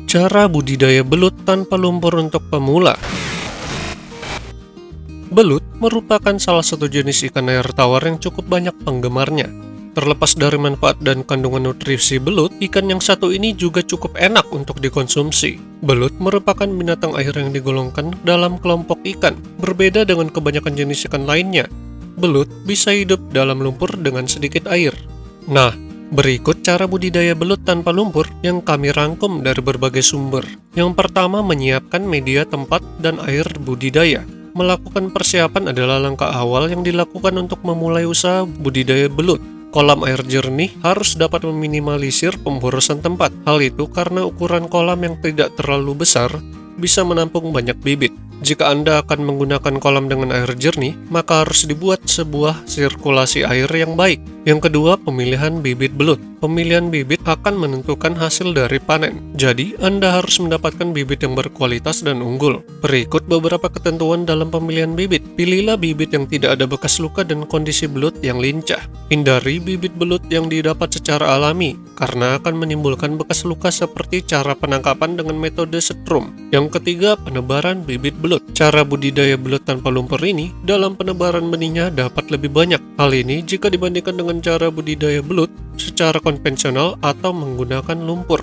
Cara budidaya belut tanpa lumpur untuk pemula. Belut merupakan salah satu jenis ikan air tawar yang cukup banyak penggemarnya. Terlepas dari manfaat dan kandungan nutrisi belut, ikan yang satu ini juga cukup enak untuk dikonsumsi. Belut merupakan binatang air yang digolongkan dalam kelompok ikan. Berbeda dengan kebanyakan jenis ikan lainnya, belut bisa hidup dalam lumpur dengan sedikit air. Nah, berikut cara budidaya belut tanpa lumpur yang kami rangkum dari berbagai sumber. Yang pertama, menyiapkan media tempat dan air budidaya. Melakukan persiapan adalah langkah awal yang dilakukan untuk memulai usaha budidaya belut. Kolam air jernih harus dapat meminimalisir pemborosan tempat. Hal itu karena ukuran kolam yang tidak terlalu besar bisa menampung banyak bibit. Jika Anda akan menggunakan kolam dengan air jernih, maka harus dibuat sebuah sirkulasi air yang baik. Yang kedua, pemilihan bibit belut. Pemilihan bibit akan menentukan hasil dari panen. Jadi, Anda harus mendapatkan bibit yang berkualitas dan unggul. Berikut beberapa ketentuan dalam pemilihan bibit. Pilihlah bibit yang tidak ada bekas luka dan kondisi belut yang lincah. Hindari bibit belut yang didapat secara alami, karena akan menimbulkan bekas luka seperti cara penangkapan dengan metode setrum. Yang ketiga, penebaran bibit belut. Cara budidaya belut tanpa lumpur ini, dalam penebaran benihnya dapat lebih banyak. Hal ini jika dibandingkan dengan cara budidaya belut secara konvensional atau menggunakan lumpur.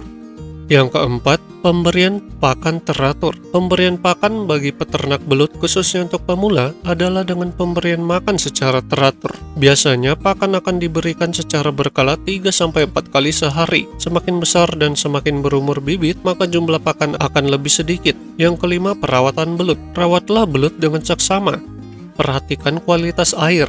Yang keempat, pemberian pakan teratur. Pemberian pakan bagi peternak belut khususnya untuk pemula adalah dengan pemberian makan secara teratur. Biasanya pakan akan diberikan secara berkala 3-4 kali sehari. Semakin besar dan semakin berumur bibit, maka jumlah pakan akan lebih sedikit. Yang kelima, perawatan belut. Rawatlah belut dengan seksama. Perhatikan kualitas air.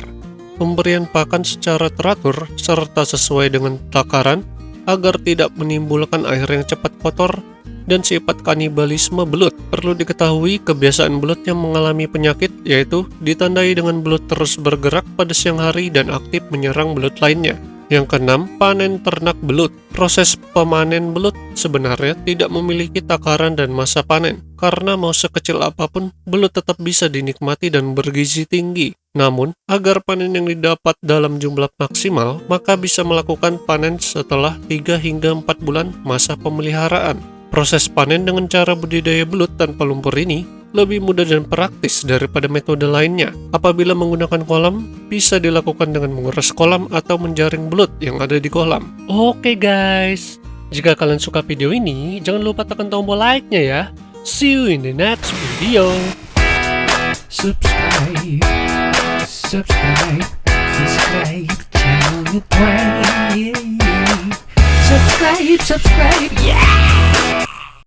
Pemberian pakan secara teratur serta sesuai dengan takaran agar tidak menimbulkan air yang cepat kotor dan sifat kanibalisme belut. Perlu diketahui kebiasaan belut yang mengalami penyakit, yaitu ditandai dengan belut terus bergerak pada siang hari dan aktif menyerang belut lainnya. Yang keenam, panen ternak belut. Proses pemanen belut sebenarnya tidak memiliki takaran dan masa panen, karena mau sekecil apapun, belut tetap bisa dinikmati dan bergizi tinggi. Namun, agar panen yang didapat dalam jumlah maksimal, maka bisa melakukan panen setelah 3 hingga 4 bulan masa pemeliharaan. Proses panen dengan cara budidaya belut tanpa lumpur ini lebih mudah dan praktis daripada metode lainnya. Apabila menggunakan kolam, bisa dilakukan dengan menguras kolam atau menjaring belut yang ada di kolam. Oke guys, jika kalian suka video ini, jangan lupa tekan tombol like-nya ya. See you in the next video. Subscribe, subscribe, subscribe, channel Subscribe, subscribe, yeah!